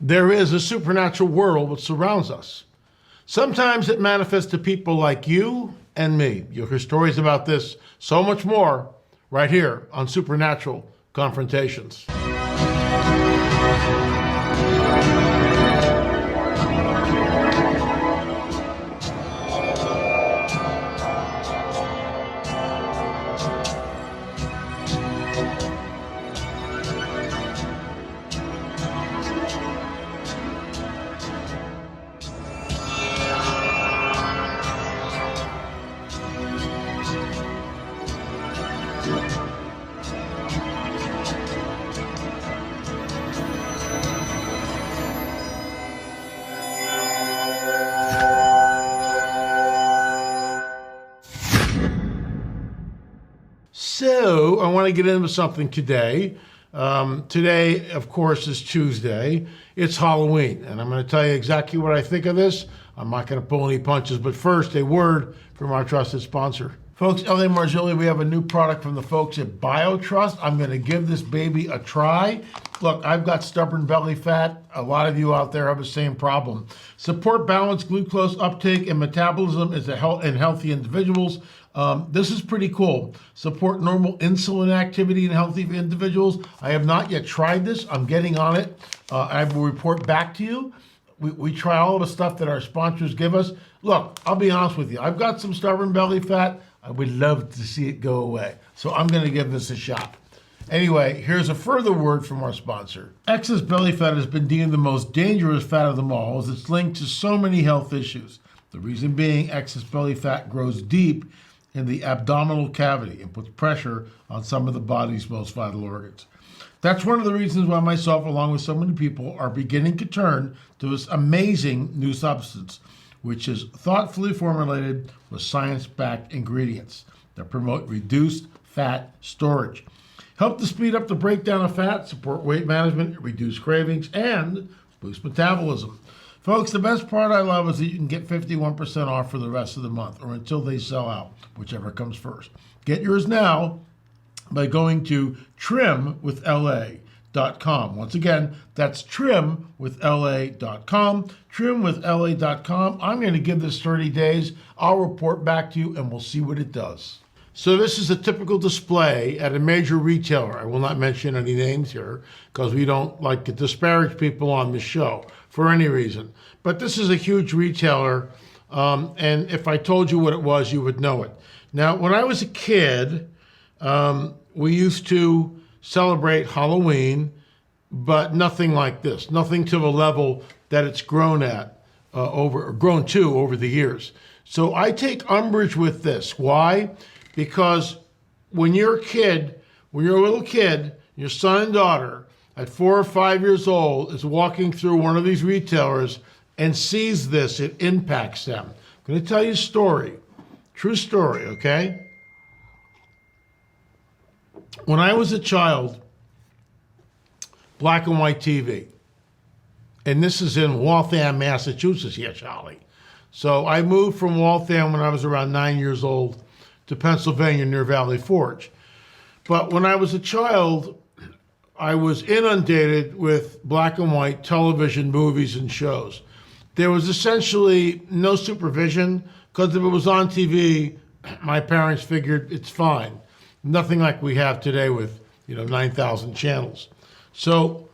There is a supernatural world which surrounds us. Sometimes it manifests to people like you and me. You'll hear stories about this, so much more, right here on Supernatural Confrontations. So I want to get into something today. Today, of course, is Tuesday. It's Halloween, and I'm going to tell you exactly what I think of this. I'm not going to pull any punches, but first, a word from our trusted sponsor. Folks, LA Marzulli, we have a new product from the folks at BioTrust. I'm going to give this baby a try. Look, I've got stubborn belly fat. A lot of you out there have the same problem. Support balanced glucose uptake and metabolism in healthy individuals. This is pretty cool. Support normal insulin activity in healthy individuals. I have not yet tried this. I'm getting on it. I will report back to you. We try all of the stuff that our sponsors give us. Look, I'll be honest with you. I've got some stubborn belly fat. I would love to see it go away. So I'm going to give this a shot. Anyway, here's a further word from our sponsor. Excess belly fat has been deemed the most dangerous fat of them all, as it's linked to so many health issues. The reason being, excess belly fat grows deep in the abdominal cavity and puts pressure on some of the body's most vital organs. That's one of the reasons why myself, along with so many people, are beginning to turn to this amazing new substance, which is thoughtfully formulated with science-backed ingredients that promote reduced fat storage, help to speed up the breakdown of fat, support weight management, reduce cravings, and boost metabolism. Folks, the best part I love is that you can get 51% off for the rest of the month or until they sell out, whichever comes first. Get yours now by going to trimwithla.com. Once again, that's trimwithla.com. Trimwithla.com. I'm going to give this 30 days. I'll report back to you and we'll see what it does. So this is a typical display at a major retailer. I will not mention any names here because we don't like to disparage people on the show for any reason. But this is a huge retailer, and if I told you what it was, you would know it. Now, when I was a kid, we used to celebrate Halloween, but nothing like this, nothing to the level that it's grown to over the years. So I take umbrage with this. Why? Because when you're a little kid, your son and daughter at 4 or 5 years old is walking through one of these retailers and sees this, it impacts them. I'm going to tell you a story, true story, okay? When I was a child, black and white TV, and this is in Waltham, Massachusetts, yeah, Charlie. So I moved from Waltham when I was around 9 years old to Pennsylvania near Valley Forge. But when I was a child, I was inundated with black and white television, movies, and shows. There was essentially no supervision because if it was on TV, my parents figured it's fine. Nothing like we have today with 9,000 channels. So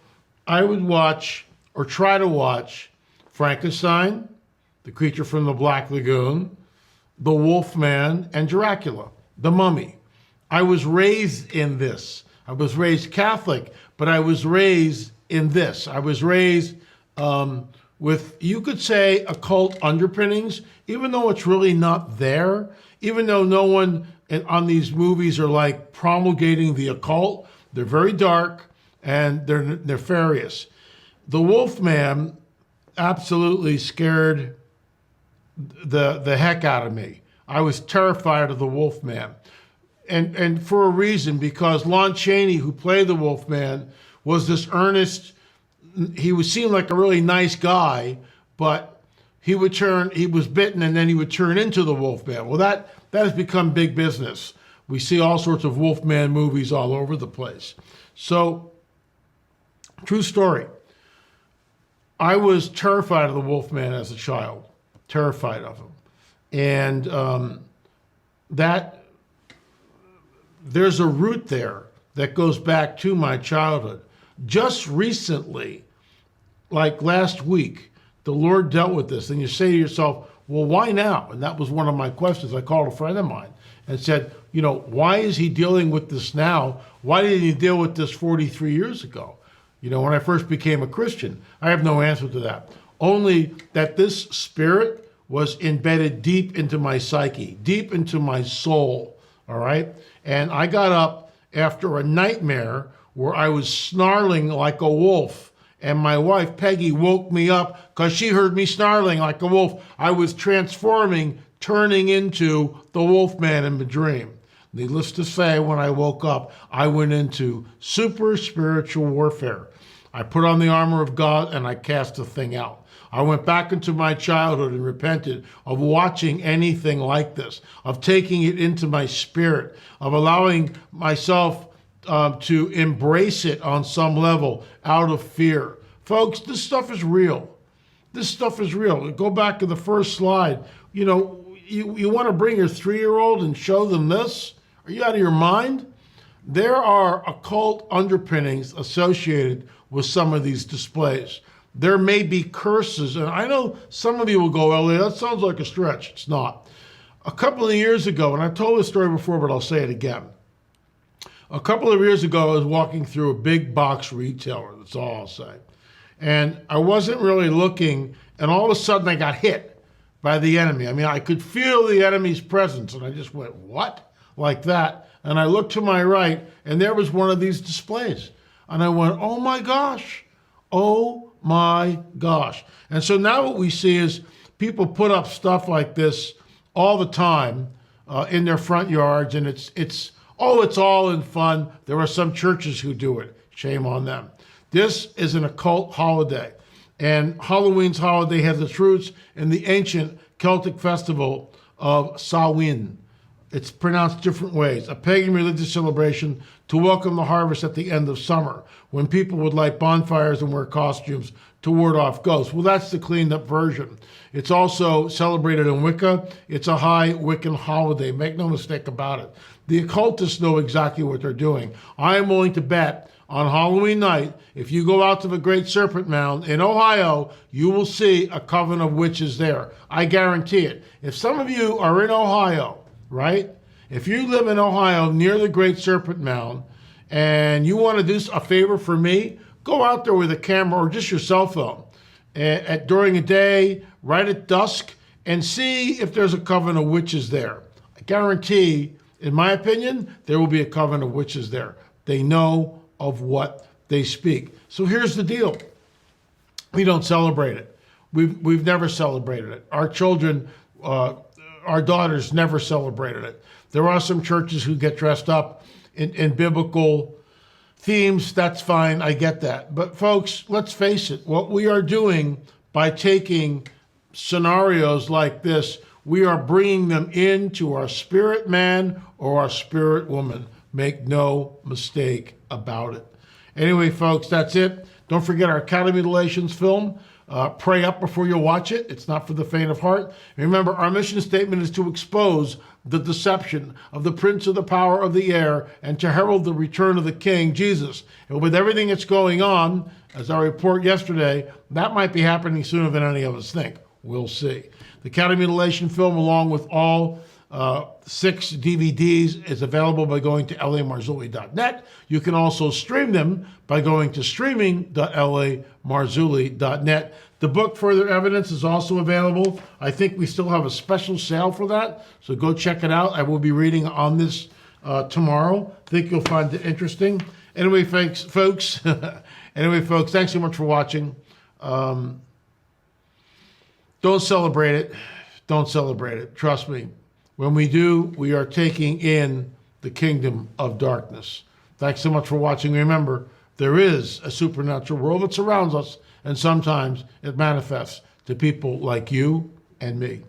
I would watch or try to watch Frankenstein, The Creature from the Black Lagoon, The Wolfman, and Dracula, The Mummy. I was raised in this. I was raised Catholic, but I was raised in this. I was raised with, you could say, occult underpinnings, even though it's really not there, even though no one on these movies are like promulgating the occult. They're very dark and they're nefarious. The Wolfman absolutely scared the heck out of me. I was terrified of the Wolfman. And for a reason, because Lon Chaney, who played the Wolfman, was this earnest, he seemed like a really nice guy, but he was bitten and then he would turn into the Wolfman. Well, that has become big business. We see all sorts of Wolfman movies all over the place. So, true story. I was terrified of the Wolfman as a child, terrified of him. And that there's a root there that goes back to my childhood. Just recently, like last week, the Lord dealt with this. And you say to yourself, well, why now? And that was one of my questions. I called a friend of mine and said, you know, why is he dealing with this now? Why didn't he deal with this 43 years ago? You know, when I first became a Christian, I have no answer to that. Only that this spirit was embedded deep into my psyche, deep into my soul, all right? And I got up after a nightmare where I was snarling like a wolf, and my wife, Peggy, woke me up because she heard me snarling like a wolf. I was transforming, turning into the Wolfman in the dream. Needless to say, when I woke up, I went into super spiritual warfare. I put on the armor of God and I cast the thing out. I went back into my childhood and repented of watching anything like this, of taking it into my spirit, of allowing myself to embrace it on some level out of fear. Folks, this stuff is real. This stuff is real. Go back to the first slide. You know, you want to bring your 3-year-old and show them this? Are you out of your mind? There are occult underpinnings associated with some of these displays. There may be curses, and I know some of you will go, Ellie, that sounds like a stretch. It's not. A couple of years ago, and I've told this story before, but I'll say it again. A couple of years ago, I was walking through a big box retailer, that's all I'll say. And I wasn't really looking, and all of a sudden I got hit by the enemy. I mean, I could feel the enemy's presence, and I just went, what? Like that. And I looked to my right, and there was one of these displays. And I went, oh my gosh, oh my gosh. And so now what we see is people put up stuff like this all the time in their front yards, and it's all in fun. There are some churches who do it. Shame on them. This is an occult holiday, and Halloween's holiday has its roots in the ancient Celtic festival of Samhain. It's pronounced different ways, a pagan religious celebration to welcome the harvest at the end of summer, when people would light bonfires and wear costumes to ward off ghosts. Well, that's the cleaned up version. It's also celebrated in Wicca. It's a high Wiccan holiday. Make no mistake about it. The occultists know exactly what they're doing. I am willing to bet on Halloween night, if you go out to the Great Serpent Mound in Ohio, you will see a coven of witches there. I guarantee it. If some of you are in Ohio, right? If you live in Ohio near the Great Serpent Mound and you want to do a favor for me, go out there with a camera or just your cell phone during the day, right at dusk, and see if there's a coven of witches there. I guarantee, in my opinion, there will be a coven of witches there. They know of what they speak. So here's the deal. We don't celebrate it. We've never celebrated it. Our children, our daughters never celebrated it. There are some churches who get dressed up in biblical themes. That's fine. I get that. But folks, let's face it. What we are doing by taking scenarios like this, we are bringing them into our spirit man or our spirit woman. Make no mistake about it. Anyway, folks, that's it. Don't forget our Academy Relations film. Pray up before you watch it. It's not for the faint of heart. Remember, our mission statement is to expose the deception of the prince of the power of the air and to herald the return of the King, Jesus. And with everything that's going on, as I report yesterday, that might be happening sooner than any of us think. We'll see. The Academy Mutilation film, along with all 6 DVDs, is available by going to lamarzulli.net. You can also stream them by going to streaming.lamarzulli.net. The book Further Evidence is also available. I think we still have a special sale for that, so go check it out. I will be reading on this tomorrow. I think you'll find it interesting. Anyway, folks, thanks so much for watching. Don't celebrate it. Don't celebrate it. Trust me. When we do, we are taking in the kingdom of darkness. Thanks so much for watching. Remember, there is a supernatural world that surrounds us, and sometimes it manifests to people like you and me.